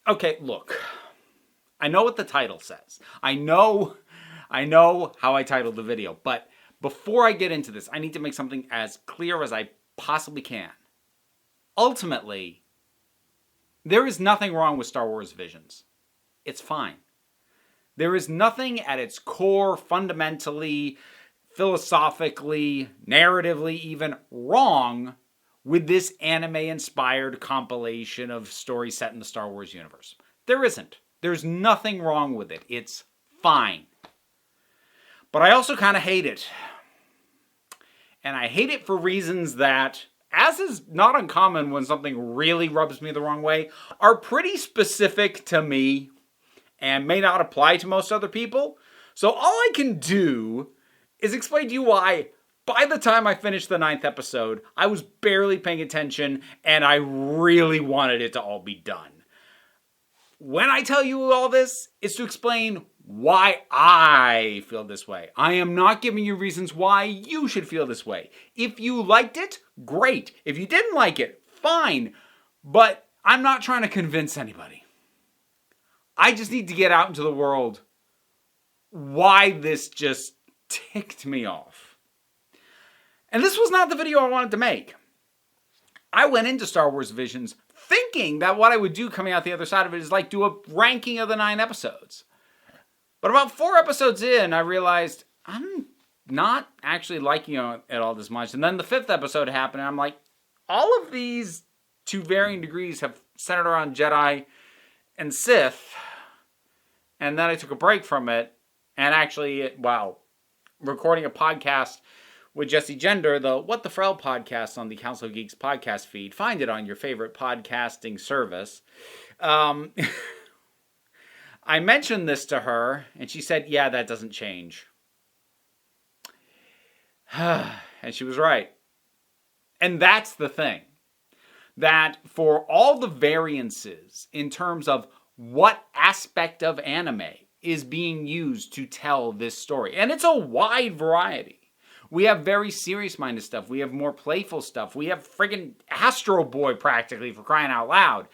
Okay, look. I know what the title says. I know how I titled the video, but before I get into this, I need to make something as clear as I possibly can. Ultimately, there is nothing wrong with Star Wars Visions. It's fine. There is nothing at its core, fundamentally, philosophically, narratively even, wrong with this anime-inspired compilation of stories set in the Star Wars universe. There isn't. There's nothing wrong with it. It's fine. But I also kind of hate it. And I hate it for reasons that, as is not uncommon when something really rubs me the wrong way, are pretty specific to me and may not apply to most other people. So all I can do is explain to you why, by the time I finished the 9th episode, I was barely paying attention and I really wanted it to all be done. When I tell you all this, it's to explain why I feel this way. I am not giving you reasons why you should feel this way. If you liked it, great. If you didn't like it, fine. But I'm not trying to convince anybody. I just need to get out into the world why this just ticked me off. And this was not the video I wanted to make. I went into Star Wars Visions thinking that what I would do coming out the other side of it is like do a ranking of the 9 episodes. But about 4 episodes in, I realized I'm not actually liking it all this much. And then the 5th episode happened, and I'm like, all of these, to varying degrees, have centered around Jedi and Sith. And then I took a break from it, and actually, recording a podcast with Jesse Gender, the What the Frel podcast on the Council of Geeks podcast feed. Find it on your favorite podcasting service. I mentioned this to her, and she said, yeah, that doesn't change. And she was right. And that's the thing. That for all the variances in terms of what aspect of anime is being used to tell this story, and it's a wide variety. We have very serious-minded stuff. We have more playful stuff. We have friggin' Astro Boy, practically, for crying out loud.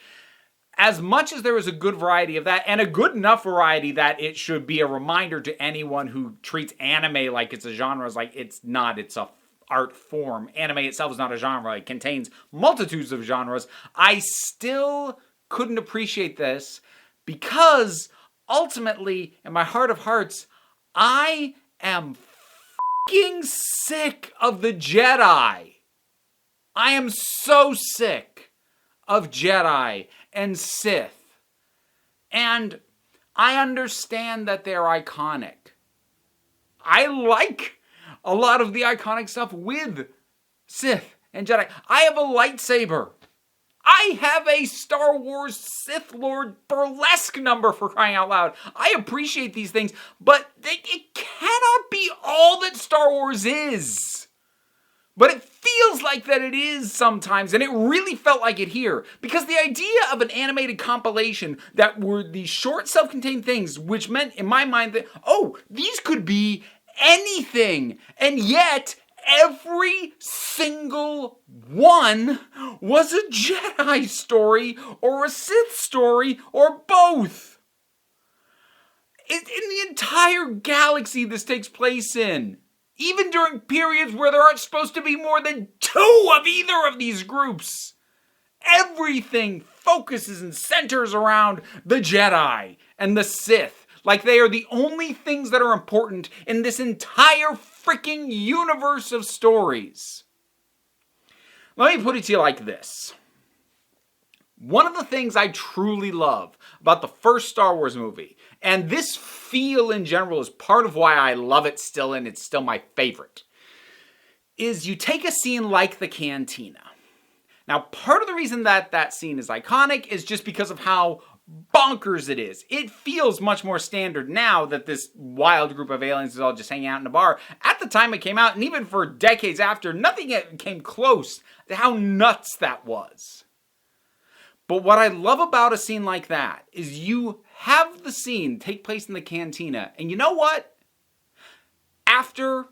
As much as there is a good variety of that, and a good enough variety that it should be a reminder to anyone who treats anime like it's a genre, is like it's not, it's a art form. Anime itself is not a genre. It contains multitudes of genres. I still couldn't appreciate this because ultimately, in my heart of hearts, I am fucking sick of the Jedi. I am so sick of Jedi and Sith. And I understand that they're iconic. I like a lot of the iconic stuff with Sith and Jedi. I have a lightsaber. I have a Star Wars Sith Lord burlesque number, for crying out loud. I appreciate these things, but it cannot be all that Star Wars is. But it feels like that it is sometimes, and it really felt like it here. Because the idea of an animated compilation that were these short self-contained things, which meant in my mind that, oh, these could be anything. And yet, every single one was a Jedi story, or a Sith story, or both. In the entire galaxy this takes place in. Even during periods where there aren't supposed to be more than 2 of either of these groups. Everything focuses and centers around the Jedi and the Sith. Like they are the only things that are important in this entire freaking universe of stories. Let me put it to you like this. One of the things I truly love about the first Star Wars movie, and this feel in general is part of why I love it still and it's still my favorite, is you take a scene like the cantina. Now, part of the reason that that scene is iconic is just because of how bonkers it is. It feels much more standard now that this wild group of aliens is all just hanging out in a bar. At the time it came out, and even for decades after, nothing came close to how nuts that was. But what I love about a scene like that is you have the scene take place in the cantina, and you know what? After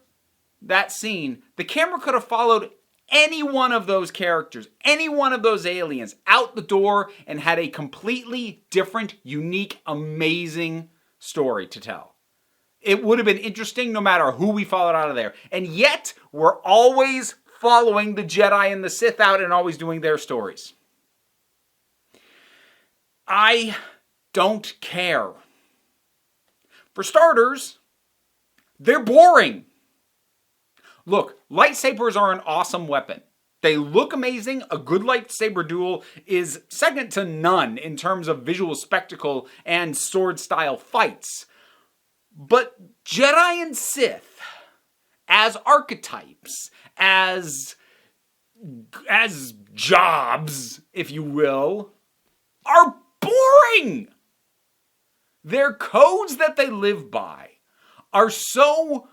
that scene, the camera could have followed any one of those characters, any one of those aliens out the door and had a completely different, unique, amazing story to tell. It would have been interesting no matter who we followed out of there. And yet, we're always following the Jedi and the Sith out and always doing their stories. I don't care. For starters, they're boring. Look, lightsabers are an awesome weapon. They look amazing. A good lightsaber duel is second to none in terms of visual spectacle and sword-style fights. But Jedi and Sith, as archetypes, as jobs, if you will, are boring. Their codes that they live by are so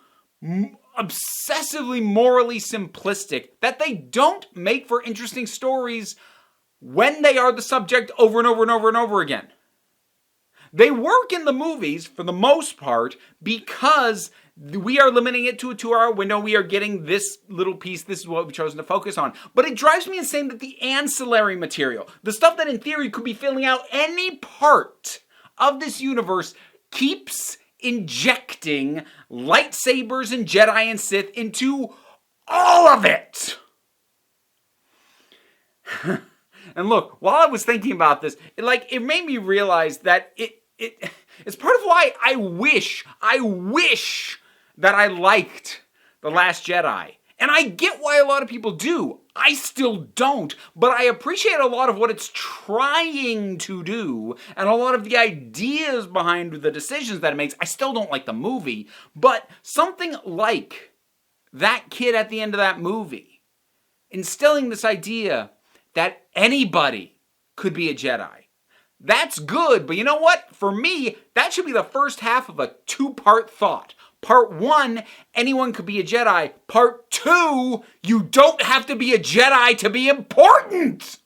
obsessively morally simplistic that they don't make for interesting stories when they are the subject over and over and over and over again. They work in the movies for the most part because we are limiting it to a 2-hour window. We are getting this little piece. This is what we've chosen to focus on. But it drives me insane that the ancillary material, the stuff that in theory could be filling out any part of this universe, keeps injecting lightsabers and Jedi and Sith into all of it. And look, while I was thinking about this, it made me realize that it's part of why I wish that I liked The Last Jedi. And I get why a lot of people do. I still don't, but I appreciate a lot of what it's trying to do and a lot of the ideas behind the decisions that it makes. I still don't like the movie, but something like that kid at the end of that movie, instilling this idea that anybody could be a Jedi. That's good, but you know what? For me, that should be the first half of a 2-part thought. Part 1, anyone could be a Jedi. Part 2, you don't have to be a Jedi to be important.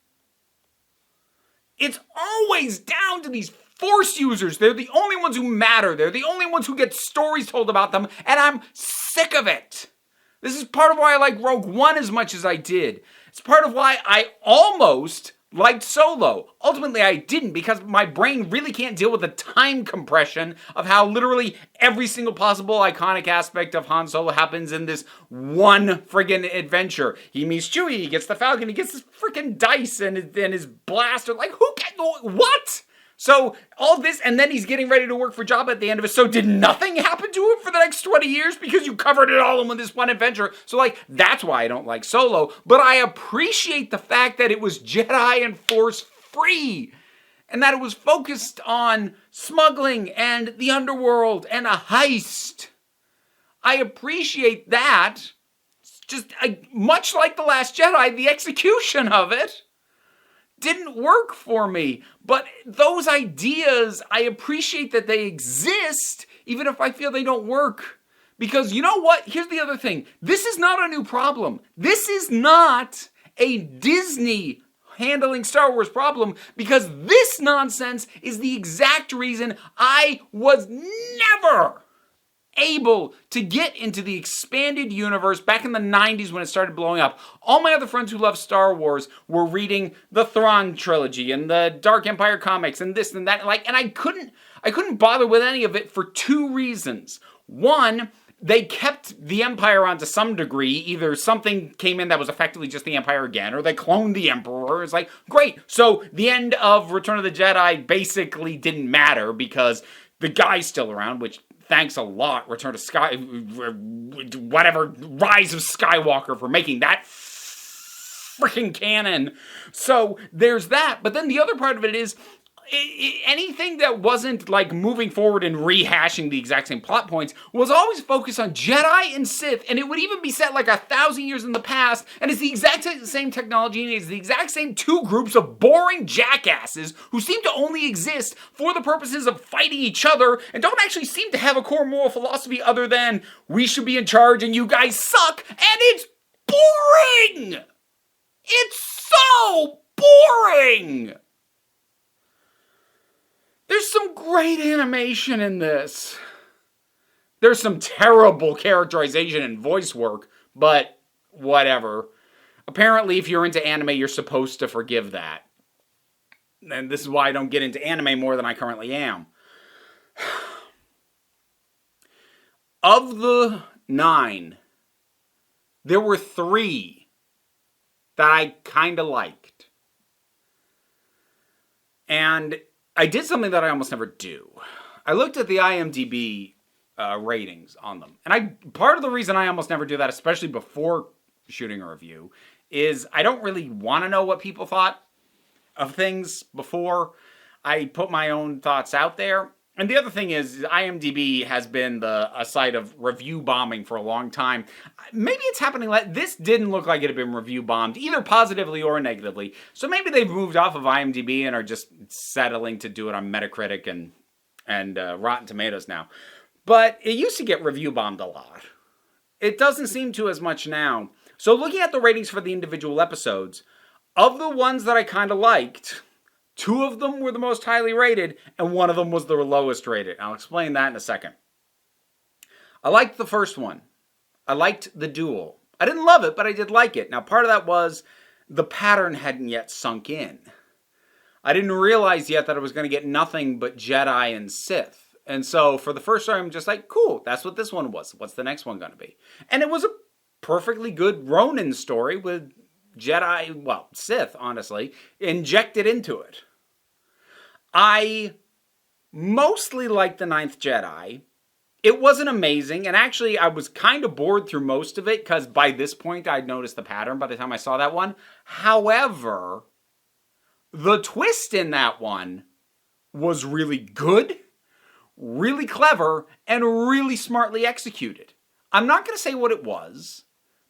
It's always down to these Force users. They're the only ones who matter. They're the only ones who get stories told about them, and I'm sick of it. This is part of why I like Rogue One as much as I did. It's part of why I almost liked Solo. Ultimately, I didn't because my brain really can't deal with the time compression of how literally every single possible iconic aspect of Han Solo happens in this one friggin' adventure. He meets Chewie, he gets the Falcon, he gets his friggin' dice and his blaster. Like, what? So, all this, and then he's getting ready to work for Jabba at the end of it. So, did nothing happen to him for the next 20 years? Because you covered it all in with this one adventure. So, that's why I don't like Solo. But I appreciate the fact that it was Jedi and Force free. And that it was focused on smuggling and the underworld and a heist. I appreciate that. It's just, much like The Last Jedi, the execution of it didn't work for me. But those ideas, I appreciate that they exist, even if I feel they don't work. Because you know what? Here's the other thing. This is not a new problem. This is not a Disney handling Star Wars problem, because this nonsense is the exact reason I was never able to get into the expanded universe back in the 90s when it started blowing up. All my other friends who love Star Wars were reading the Thrawn trilogy and the Dark Empire comics and this and that. And I couldn't bother with any of it for 2 reasons. One, they kept the Empire on to some degree. Either something came in that was effectively just the Empire again, or they cloned the Emperor. It's like, great. So the end of Return of the Jedi basically didn't matter because the guy's still around, which thanks a lot, Rise of Skywalker, for making that freaking canon. So there's that. But then the other part of it is anything that wasn't moving forward and rehashing the exact same plot points was always focused on Jedi and Sith, and it would even be set 1,000 years in the past, and it's the exact same technology, and it's the exact same 2 groups of boring jackasses who seem to only exist for the purposes of fighting each other and don't actually seem to have a core moral philosophy other than we should be in charge and you guys suck, and it's boring! It's so boring! There's some great animation in this. There's some terrible characterization and voice work, but whatever. Apparently, if you're into anime, you're supposed to forgive that. And this is why I don't get into anime more than I currently am. Of the 9, there were 3 that I kind of liked. And I did something that I almost never do. I looked at the IMDb ratings on them. And part of the reason I almost never do that, especially before shooting a review, is I don't really want to know what people thought of things before I put my own thoughts out there. And the other thing is, IMDb has been a site of review bombing for a long time. Maybe it's happening this didn't look like it had been review bombed, either positively or negatively. So maybe they've moved off of IMDb and are just settling to do it on Metacritic and Rotten Tomatoes now. But it used to get review bombed a lot. It doesn't seem to as much now. So looking at the ratings for the individual episodes, of the ones that I kind of liked, 2 of them were the most highly rated, and 1 of them was the lowest rated. I'll explain that in a second. I liked the first one. I liked the duel. I didn't love it, but I did like it. Now, part of that was the pattern hadn't yet sunk in. I didn't realize yet that I was going to get nothing but Jedi and Sith. And so, for the first time, I'm just like, cool, that's what this one was. What's the next one going to be? And it was a perfectly good Ronin story with Sith, honestly, injected into it. I mostly liked The Ninth Jedi. It wasn't amazing, and actually I was kind of bored through most of it, because by this point I'd noticed the pattern by the time I saw that one. However, the twist in that one was really good, really clever, and really smartly executed. I'm not going to say what it was,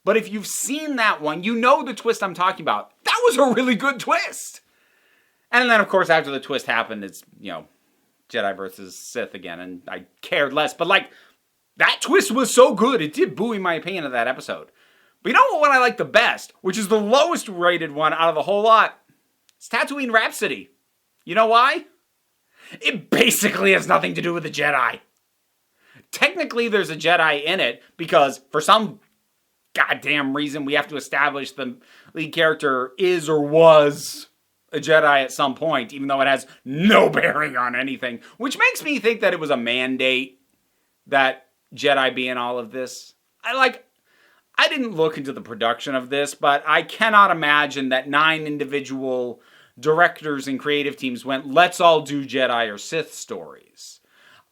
but if you've seen that one, you know the twist I'm talking about. That was a really good twist. And then, of course, after the twist happened, it's, Jedi versus Sith again, and I cared less. But, that twist was so good, it did buoy my opinion of that episode. But you know what one I like the best, which is the lowest rated one out of the whole lot? It's Tatooine Rhapsody. You know why? It basically has nothing to do with the Jedi. Technically, there's a Jedi in it, because for some goddamn reason, we have to establish the lead character is or was a Jedi at some point, even though it has no bearing on anything, which makes me think that it was a mandate that Jedi be in all of this. I didn't look into the production of this, but I cannot imagine that 9 individual directors and creative teams went, let's all do Jedi or Sith stories.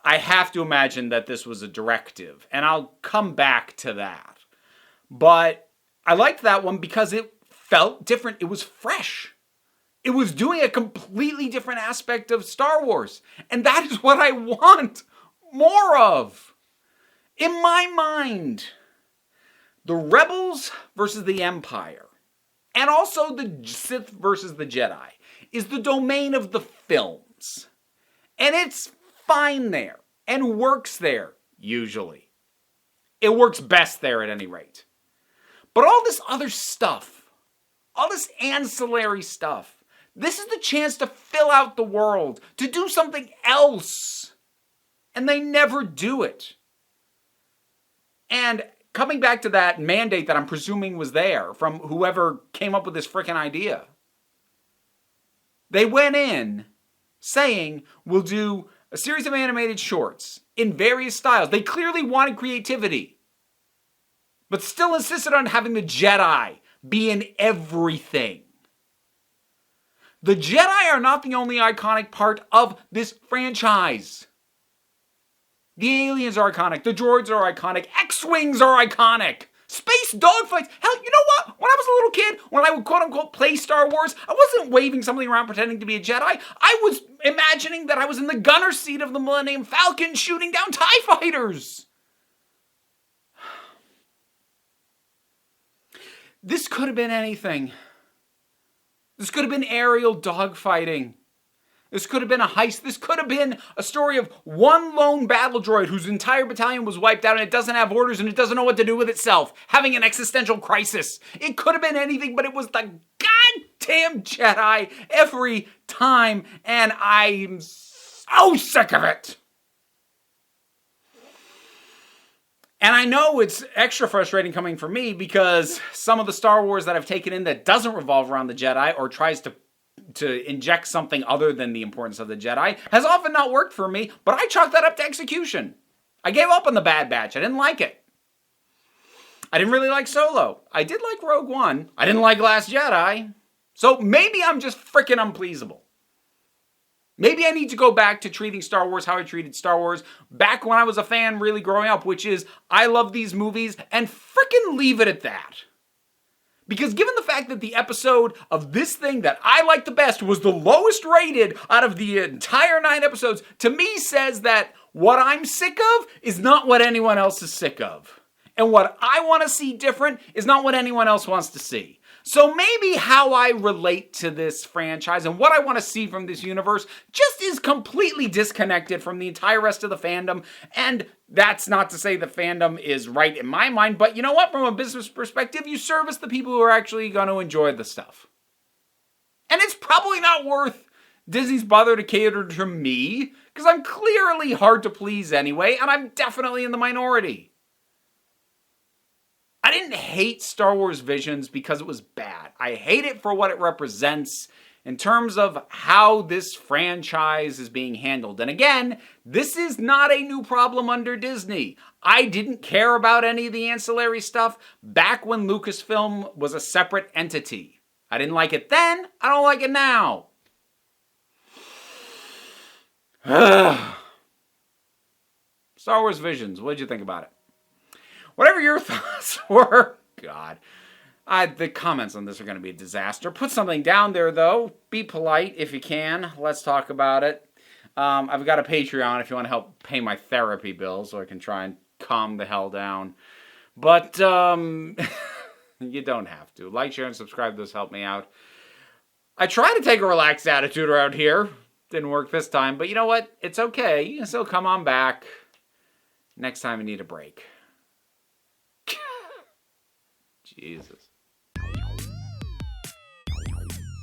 I have to imagine that this was a directive, and I'll come back to that. But I liked that one because it felt different. It was fresh. It was doing a completely different aspect of Star Wars. And that is what I want more of. In my mind, the Rebels versus the Empire, and also the Sith versus the Jedi, is the domain of the films. And it's fine there, and works there, usually. It works best there at any rate. But all this other stuff, all this ancillary stuff, this is the chance to fill out the world, to do something else. And they never do it. And coming back to that mandate that I'm presuming was there from whoever came up with this frickin' idea. They went in saying, we'll do a series of animated shorts in various styles. They clearly wanted creativity, but still insisted on having the Jedi be in everything. The Jedi are not the only iconic part of this franchise. The aliens are iconic. The droids are iconic. X-Wings are iconic. Space dogfights. Hell, you know what? When I was a little kid, when I would quote-unquote play Star Wars, I wasn't waving something around pretending to be a Jedi. I was imagining that I was in the gunner seat of the Millennium Falcon shooting down TIE fighters. This could have been anything. This could have been aerial dogfighting. This could have been a heist. This could have been a story of one lone battle droid whose entire battalion was wiped out and it doesn't have orders and it doesn't know what to do with itself, having an existential crisis. It could have been anything, but it was the goddamn Jedi every time, and I'm so sick of it. And I know it's extra frustrating coming from me because some of the Star Wars that I've taken in that doesn't revolve around the Jedi or tries to inject something other than the importance of the Jedi has often not worked for me, but I chalk that up to execution. I gave up on the Bad Batch. I didn't like it. I didn't really like Solo. I did like Rogue One. I didn't like Last Jedi. So maybe I'm just freaking unpleasable. Maybe I need to go back to treating Star Wars how I treated Star Wars back when I was a fan really growing up, which is I love these movies and freaking leave it at that. Because given the fact that the episode of this thing that I like the best was the lowest rated out of the entire 9 episodes, to me says that what I'm sick of is not what anyone else is sick of. And what I want to see different is not what anyone else wants to see. So maybe how I relate to this franchise and what I want to see from this universe just is completely disconnected from the entire rest of the fandom. And that's not to say the fandom is right in my mind, but you know what? From a business perspective, you service the people who are actually going to enjoy the stuff. And it's probably not worth Disney's bother to cater to me, because I'm clearly hard to please anyway, and I'm definitely in the minority. I didn't hate Star Wars Visions because it was bad. I hate it for what it represents in terms of how this franchise is being handled. And again, this is not a new problem under Disney. I didn't care about any of the ancillary stuff back when Lucasfilm was a separate entity. I didn't like it then. I don't like it now. Star Wars Visions, what did you think about it? Whatever your thoughts were, God, the comments on this are going to be a disaster. Put something down there, though. Be polite if you can. Let's talk about it. I've got a Patreon if you want to help pay my therapy bill so I can try and calm the hell down. But you don't have to. Like, share, and subscribe. Those help me out. I try to take a relaxed attitude around here. Didn't work this time, but you know what? It's okay. So come on back. Next time you need a break. Jesus.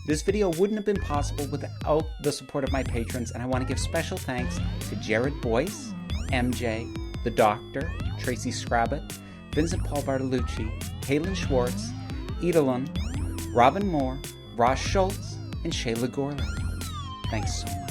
This video wouldn't have been possible without the support of my patrons, and I want to give special thanks to Jared Boyce, MJ, The Doctor, Tracy Scrabbit, Vincent Paul Bartolucci, Kaylin Schwartz, Edelon, Robin Moore, Ross Schultz, and Shayla Gorley. Thanks so much.